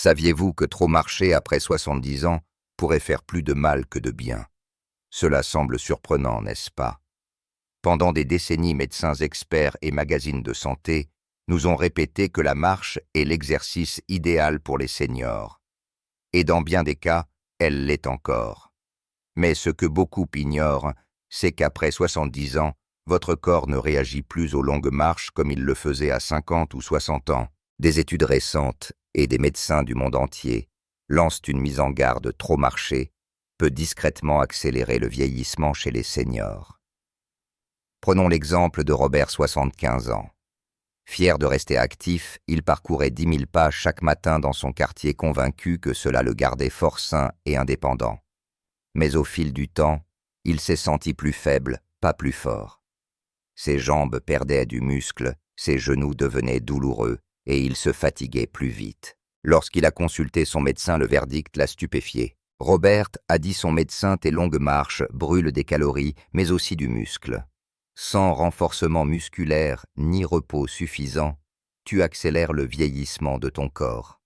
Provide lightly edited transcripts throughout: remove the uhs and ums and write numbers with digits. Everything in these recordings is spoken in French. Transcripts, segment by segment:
Saviez-vous que trop marcher après 70 ans pourrait faire plus de mal que de bien? Cela semble surprenant, n'est-ce pas? Pendant des décennies, médecins experts et magazines de santé nous ont répété que la marche est l'exercice idéal pour les seniors. Et dans bien des cas, elle l'est encore. Mais ce que beaucoup ignorent, c'est qu'après 70 ans, votre corps ne réagit plus aux longues marches comme il le faisait à 50 ou 60 ans. Des études récentes et des médecins du monde entier lancent une mise en garde: trop marcher peut discrètement accélérer le vieillissement chez les seniors. Prenons l'exemple de Robert, 75 ans. Fier de rester actif, il parcourait 10 000 pas chaque matin dans son quartier, convaincu que cela le gardait fort sain et indépendant. Mais au fil du temps, il s'est senti plus faible, pas plus fort. Ses jambes perdaient du muscle, ses genoux devenaient douloureux et il se fatiguait plus vite. Lorsqu'il a consulté son médecin, le verdict l'a stupéfié. Robert, a dit son médecin, tes longues marches brûlent des calories, mais aussi du muscle. Sans renforcement musculaire ni repos suffisant, tu accélères le vieillissement de ton corps.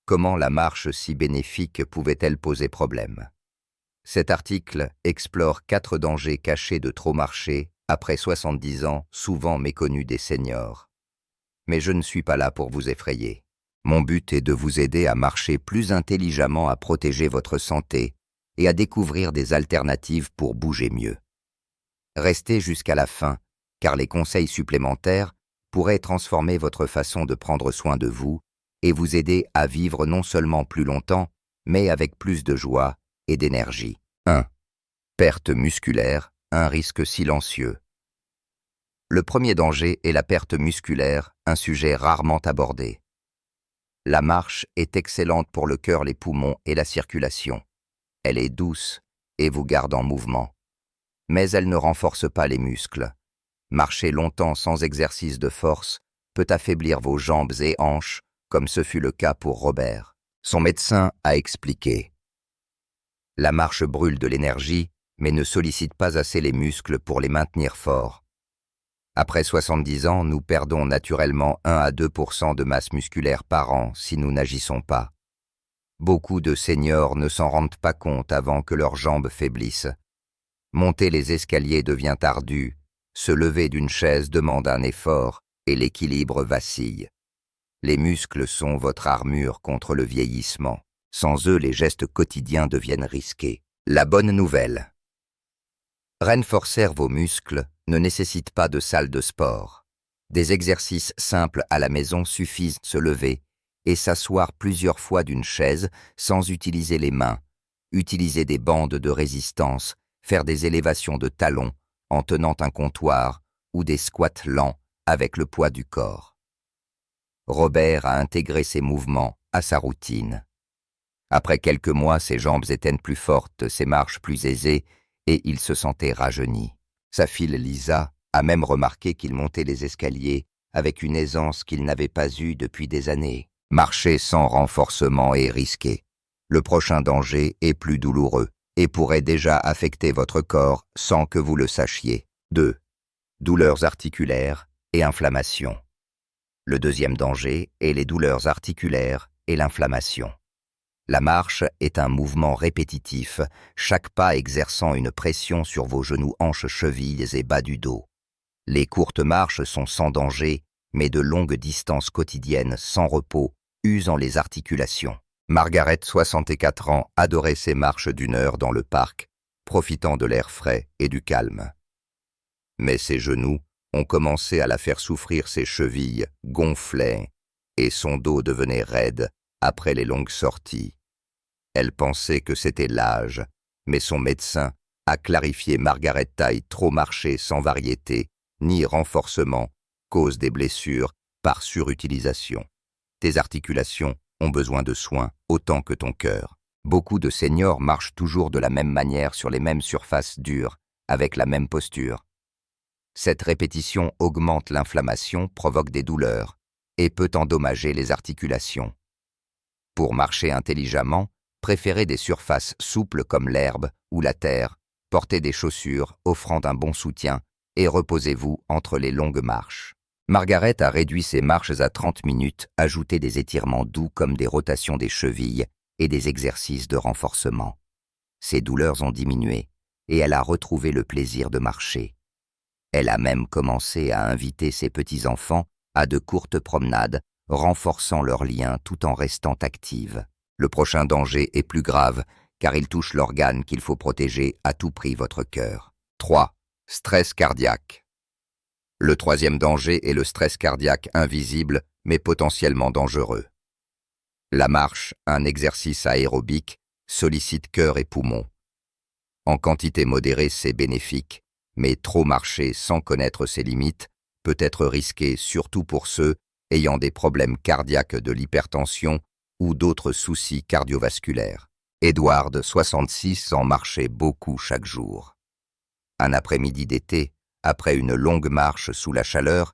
Comment la marche si bénéfique pouvait-elle poser problème? Cet article explore 4 dangers cachés de trop marcher après 70 ans, souvent méconnus des seniors. Mais je ne suis pas là pour vous effrayer. Mon but est de vous aider à marcher plus intelligemment, à protéger votre santé et à découvrir des alternatives pour bouger mieux. Restez jusqu'à la fin, car les conseils supplémentaires pourraient transformer votre façon de prendre soin de vous et vous aider à vivre non seulement plus longtemps, mais avec plus de joie et d'énergie. 1. Perte musculaire, un risque silencieux. Le premier danger est la perte musculaire, un sujet rarement abordé. La marche est excellente pour le cœur, les poumons et la circulation. Elle est douce et vous garde en mouvement. Mais elle ne renforce pas les muscles. Marcher longtemps sans exercice de force peut affaiblir vos jambes et hanches, comme ce fut le cas pour Robert. Son médecin a expliqué: la marche brûle de l'énergie, mais ne sollicite pas assez les muscles pour les maintenir forts. Après 70 ans, nous perdons naturellement 1 à 2% de masse musculaire par an si nous n'agissons pas. Beaucoup de seniors ne s'en rendent pas compte avant que leurs jambes faiblissent. Monter les escaliers devient ardu, se lever d'une chaise demande un effort et l'équilibre vacille. Les muscles sont votre armure contre le vieillissement. Sans eux, les gestes quotidiens deviennent risqués. La bonne nouvelle: renforcer vos muscles ne nécessite pas de salle de sport. Des exercices simples à la maison suffisent: se lever et s'asseoir plusieurs fois d'une chaise sans utiliser les mains, utiliser des bandes de résistance, faire des élévations de talons en tenant un comptoir ou des squats lents avec le poids du corps. Robert a intégré ces mouvements à sa routine. Après quelques mois, ses jambes étaient plus fortes, ses marches plus aisées et il se sentait rajeuni. Sa fille Lisa a même remarqué qu'il montait les escaliers avec une aisance qu'il n'avait pas eue depuis des années. Marcher sans renforcement est risqué. Le prochain danger est plus douloureux et pourrait déjà affecter votre corps sans que vous le sachiez. 2. Douleurs articulaires et inflammation. Le deuxième danger est les douleurs articulaires et l'inflammation. La marche est un mouvement répétitif, chaque pas exerçant une pression sur vos genoux, hanches, chevilles et bas du dos. Les courtes marches sont sans danger, mais de longues distances quotidiennes sans repos, usant les articulations. Margaret, 64 ans, adorait ses marches d'1 heure dans le parc, profitant de l'air frais et du calme. Mais ses genoux ont commencé à la faire souffrir, ses chevilles gonflaient et son dos devenait raide après les longues sorties. Elle pensait que c'était l'âge, mais son médecin a clarifié: Margaret taille trop marcher sans variété ni renforcement cause des blessures par surutilisation. Tes articulations ont besoin de soins autant que ton cœur. Beaucoup de seniors marchent toujours de la même manière sur les mêmes surfaces dures, avec la même posture. Cette répétition augmente l'inflammation, provoque des douleurs et peut endommager les articulations. Pour marcher intelligemment, préférez des surfaces souples comme l'herbe ou la terre, portez des chaussures offrant un bon soutien et reposez-vous entre les longues marches. Margaret a réduit ses marches à 30 minutes, ajouté des étirements doux comme des rotations des chevilles et des exercices de renforcement. Ses douleurs ont diminué et elle a retrouvé le plaisir de marcher. Elle a même commencé à inviter ses petits-enfants à de courtes promenades, renforçant leurs liens tout en restant active. Le prochain danger est plus grave, car il touche l'organe qu'il faut protéger à tout prix, votre cœur. 3. Stress cardiaque. Le troisième danger est le stress cardiaque invisible, mais potentiellement dangereux. La marche, un exercice aérobique, sollicite cœur et poumons. En quantité modérée, c'est bénéfique, mais trop marcher sans connaître ses limites peut être risqué, surtout pour ceux ayant des problèmes cardiaques, de l'hypertension ou d'autres soucis cardiovasculaires. Edward, 66 ans, marchait beaucoup chaque jour. Un après-midi d'été, après une longue marche sous la chaleur,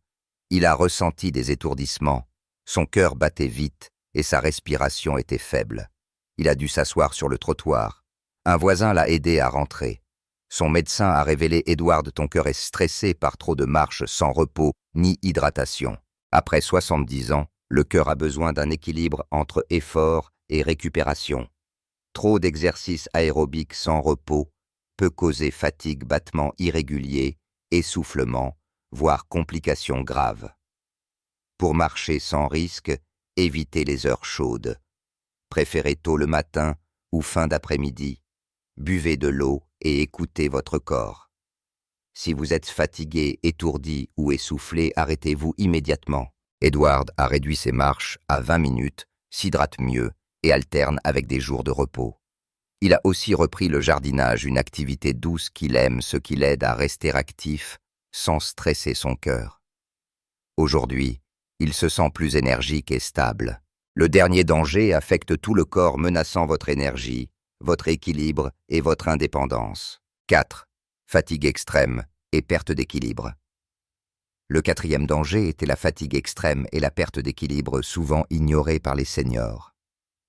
il a ressenti des étourdissements, son cœur battait vite et sa respiration était faible. Il a dû s'asseoir sur le trottoir. Un voisin l'a aidé à rentrer. Son médecin a révélé: Edward, ton cœur est stressé par trop de marches sans repos ni hydratation. Après 70 ans, le cœur a besoin d'un équilibre entre effort et récupération. Trop d'exercices aérobiques sans repos peut causer fatigue, battements irréguliers, essoufflement, voire complications graves. Pour marcher sans risque, évitez les heures chaudes. Préférez tôt le matin ou fin d'après-midi. Buvez de l'eau et écoutez votre corps. Si vous êtes fatigué, étourdi ou essoufflé, arrêtez-vous immédiatement. Edward a réduit ses marches à 20 minutes, s'hydrate mieux et alterne avec des jours de repos. Il a aussi repris le jardinage, une activité douce qu'il aime, ce qui l'aide à rester actif sans stresser son cœur. Aujourd'hui, il se sent plus énergique et stable. Le dernier danger affecte tout le corps, menaçant votre énergie, votre équilibre et votre indépendance. 4. Fatigue extrême et perte d'équilibre. Le quatrième danger était la fatigue extrême et la perte d'équilibre, souvent ignorée par les seniors.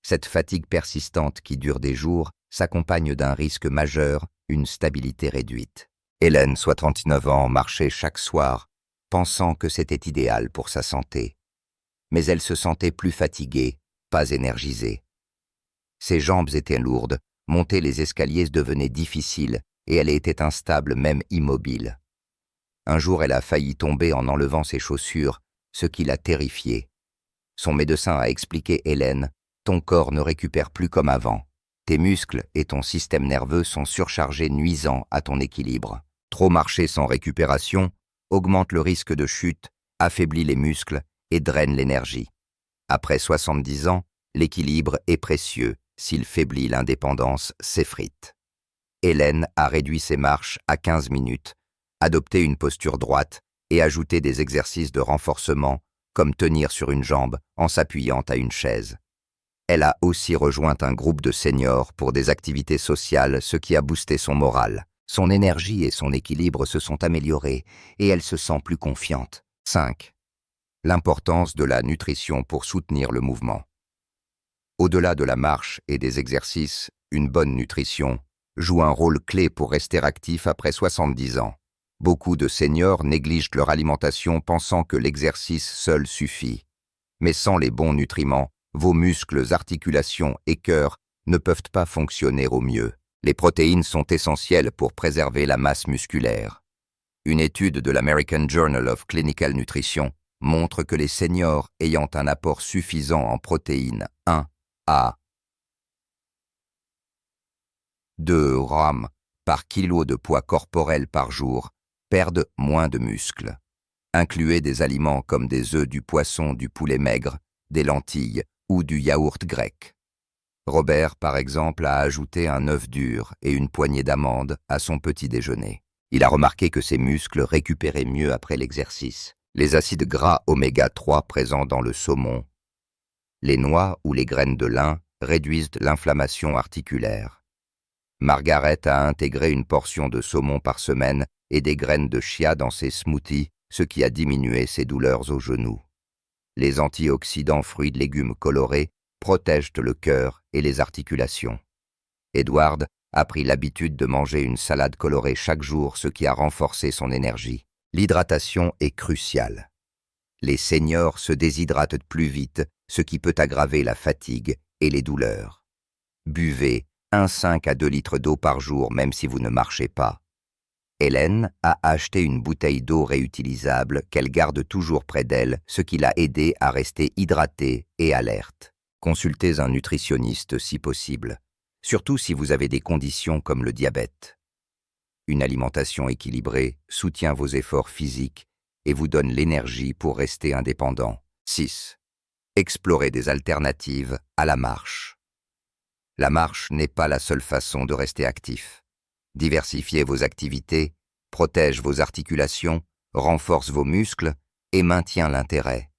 Cette fatigue persistante qui dure des jours s'accompagne d'un risque majeur, une stabilité réduite. Hélène, soit 39 ans, marchait chaque soir, pensant que c'était idéal pour sa santé. Mais elle se sentait plus fatiguée, pas énergisée. Ses jambes étaient lourdes, monter les escaliers devenait difficile et elle était instable, même immobile. Un jour, elle a failli tomber en enlevant ses chaussures, ce qui l'a terrifiée. Son médecin a expliqué: Hélène, ton corps ne récupère plus comme avant. Tes muscles et ton système nerveux sont surchargés, nuisant à ton équilibre. Trop marcher sans récupération augmente le risque de chute, affaiblit les muscles et draine l'énergie. Après 70 ans, l'équilibre est précieux. S'il faiblit, l'indépendance s'effrite. Hélène a réduit ses marches à 15 minutes, adopté une posture droite et ajouté des exercices de renforcement, comme tenir sur une jambe en s'appuyant à une chaise. Elle a aussi rejoint un groupe de seniors pour des activités sociales, ce qui a boosté son moral. Son énergie et son équilibre se sont améliorés et elle se sent plus confiante. 5. L'importance de la nutrition pour soutenir le mouvement. Au-delà de la marche et des exercices, une bonne nutrition joue un rôle clé pour rester actif après 70 ans. Beaucoup de seniors négligent leur alimentation pensant que l'exercice seul suffit. Mais sans les bons nutriments, vos muscles, articulations et cœur ne peuvent pas fonctionner au mieux. Les protéines sont essentielles pour préserver la masse musculaire. Une étude de l'American Journal of Clinical Nutrition montre que les seniors ayant un apport suffisant en protéines 1 à 2 grammes par kilo de poids corporel par jour perdent moins de muscles. Incluez des aliments comme des œufs, du poisson, du poulet maigre, des lentilles ou du yaourt grec. Robert, par exemple, a ajouté un œuf dur et une poignée d'amandes à son petit déjeuner. Il a remarqué que ses muscles récupéraient mieux après l'exercice. Les acides gras oméga 3 présents dans le saumon, les noix ou les graines de lin réduisent l'inflammation articulaire. Margaret a intégré une portion de saumon par semaine et des graines de chia dans ses smoothies, ce qui a diminué ses douleurs aux genoux. Les antioxydants fruits de légumes colorés protègent le cœur et les articulations. Edward a pris l'habitude de manger une salade colorée chaque jour, ce qui a renforcé son énergie. L'hydratation est cruciale. Les seniors se déshydratent plus vite, ce qui peut aggraver la fatigue et les douleurs. Buvez 1,5 à 2 litres d'eau par jour même si vous ne marchez pas. Hélène a acheté une bouteille d'eau réutilisable qu'elle garde toujours près d'elle, ce qui l'a aidée à rester hydratée et alerte. Consultez un nutritionniste si possible, surtout si vous avez des conditions comme le diabète. Une alimentation équilibrée soutient vos efforts physiques et vous donne l'énergie pour rester indépendant. 6. Explorez des alternatives à la marche. La marche n'est pas la seule façon de rester actif. Diversifiez vos activités, protège vos articulations, renforce vos muscles et maintient l'intérêt.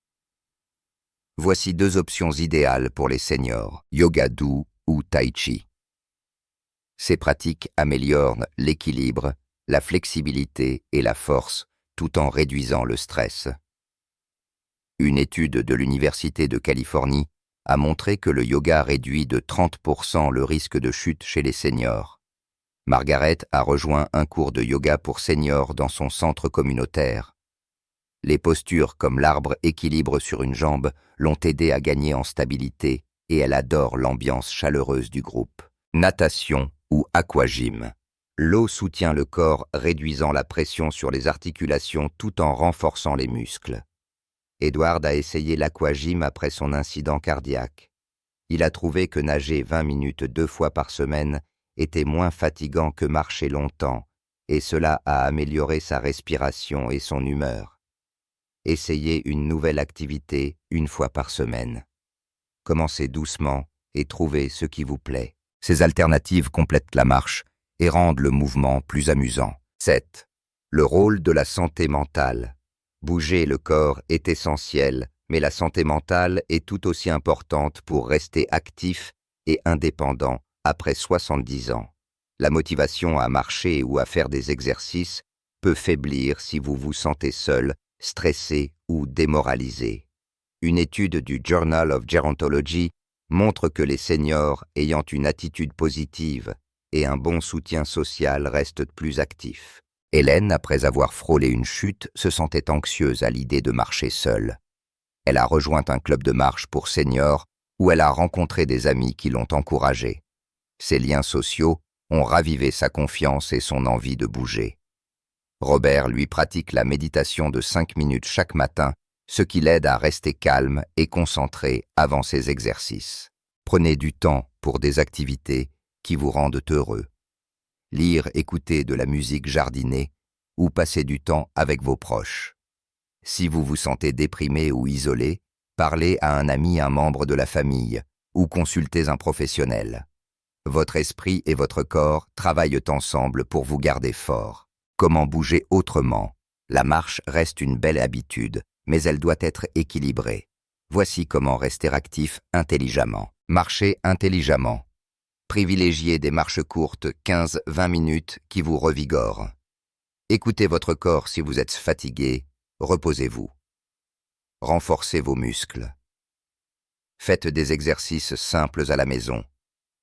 Voici 2 options idéales pour les seniors, yoga doux ou tai chi. Ces pratiques améliorent l'équilibre, la flexibilité et la force, tout en réduisant le stress. Une étude de l'Université de Californie a montré que le yoga réduit de 30% le risque de chute chez les seniors. Margaret a rejoint un cours de yoga pour seniors dans son centre communautaire. Les postures comme l'arbre équilibre sur une jambe l'ont aidée à gagner en stabilité et elle adore l'ambiance chaleureuse du groupe. Natation ou aquagym. L'eau soutient le corps, réduisant la pression sur les articulations tout en renforçant les muscles. Edward a essayé l'aquagym après son incident cardiaque. Il a trouvé que nager 20 minutes 2 fois par semaine était moins fatigant que marcher longtemps, et cela a amélioré sa respiration et son humeur. Essayez une nouvelle activité 1 fois par semaine. Commencez doucement et trouvez ce qui vous plaît. Ces alternatives complètent la marche et rendent le mouvement plus amusant. 7. Le rôle de la santé mentale. Bouger le corps est essentiel, mais la santé mentale est tout aussi importante pour rester actif et indépendant après 70 ans. La motivation à marcher ou à faire des exercices peut faiblir si vous vous sentez seul, stressé ou démoralisé. Une étude du Journal of Gerontology montre que les seniors ayant une attitude positive et un bon soutien social restent plus actifs. Hélène, après avoir frôlé une chute, se sentait anxieuse à l'idée de marcher seule. Elle a rejoint un club de marche pour seniors où elle a rencontré des amis qui l'ont encouragée. Ces liens sociaux ont ravivé sa confiance et son envie de bouger. Robert lui pratique la méditation de 5 minutes chaque matin, ce qui l'aide à rester calme et concentré avant ses exercices. Prenez du temps pour des activités qui vous rendent heureux. Lire, écouter de la musique jardinée ou passer du temps avec vos proches. Si vous vous sentez déprimé ou isolé, parlez à un ami, un membre de la famille ou consultez un professionnel. Votre esprit et votre corps travaillent ensemble pour vous garder fort. Comment bouger autrement? La marche reste une belle habitude, mais elle doit être équilibrée. Voici comment rester actif intelligemment. Marcher intelligemment. Privilégiez des marches courtes, 15-20 minutes, qui vous revigorent. Écoutez votre corps si vous êtes fatigué, reposez-vous. Renforcez vos muscles. Faites des exercices simples à la maison.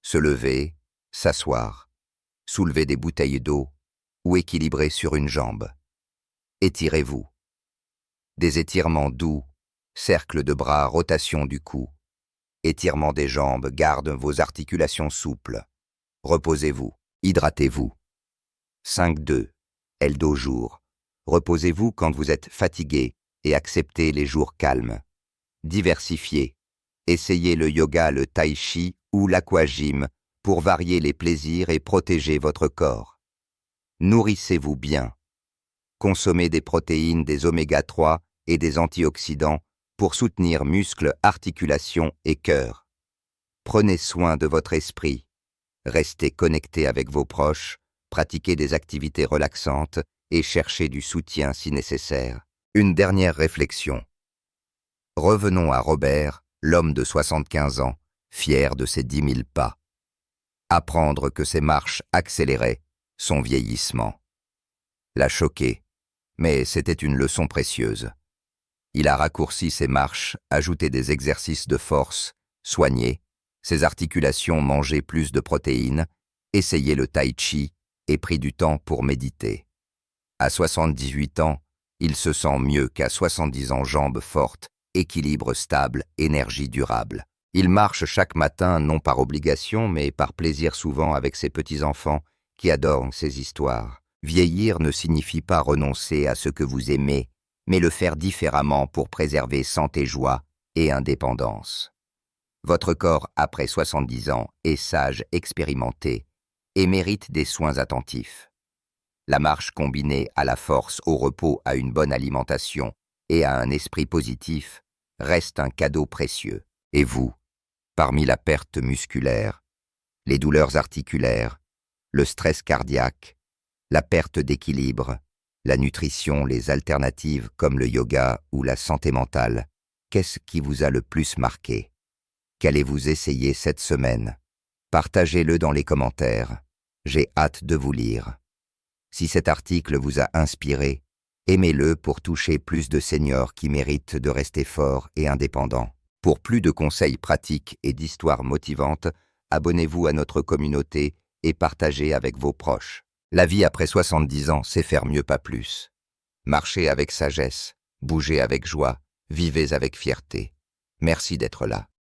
Se lever, s'asseoir, soulever des bouteilles d'eau ou équilibrer sur une jambe. Étirez-vous. Des étirements doux, cercle de bras, rotation du cou. Étirement des jambes, garde vos articulations souples. Reposez-vous, hydratez-vous. 5.2. Eldo jour. Reposez-vous quand vous êtes fatigué et acceptez les jours calmes. Diversifiez. Essayez le yoga, le tai chi ou l'aquagym pour varier les plaisirs et protéger votre corps. Nourrissez-vous bien. Consommez des protéines, des oméga 3 et des antioxydants pour soutenir muscles, articulations et cœur. Prenez soin de votre esprit. Restez connecté avec vos proches, pratiquez des activités relaxantes et cherchez du soutien si nécessaire. Une dernière réflexion. Revenons à Robert, l'homme de 75 ans, fier de ses 10 000 pas. Apprendre que ses marches accéléraient son vieillissement. L'a choqué, mais c'était une leçon précieuse. Il a raccourci ses marches, ajouté des exercices de force, soigné, ses articulations mangé plus de protéines, essayé le tai chi et pris du temps pour méditer. À 78 ans, Il se sent mieux qu'à 70 ans, jambes fortes, équilibre stable, énergie durable. Il marche chaque matin non par obligation mais par plaisir, souvent avec ses petits-enfants qui adorent ses histoires. Vieillir ne signifie pas renoncer à ce que vous aimez, mais le faire différemment pour préserver santé, joie et indépendance. Votre corps, après 70 ans, est sage, expérimenté et mérite des soins attentifs. La marche combinée à la force, au repos, à une bonne alimentation et à un esprit positif reste un cadeau précieux. Et vous, parmi la perte musculaire, les douleurs articulaires, le stress cardiaque, la perte d'équilibre, la nutrition, les alternatives comme le yoga ou la santé mentale, qu'est-ce qui vous a le plus marqué? Qu'allez-vous essayer cette semaine? Partagez-le dans les commentaires. J'ai hâte de vous lire. Si cet article vous a inspiré, aimez-le pour toucher plus de seniors qui méritent de rester forts et indépendants. Pour plus de conseils pratiques et d'histoires motivantes, abonnez-vous à notre communauté et partagez avec vos proches. La vie après 70 ans, c'est faire mieux, pas plus. Marchez avec sagesse, bougez avec joie, vivez avec fierté. Merci d'être là.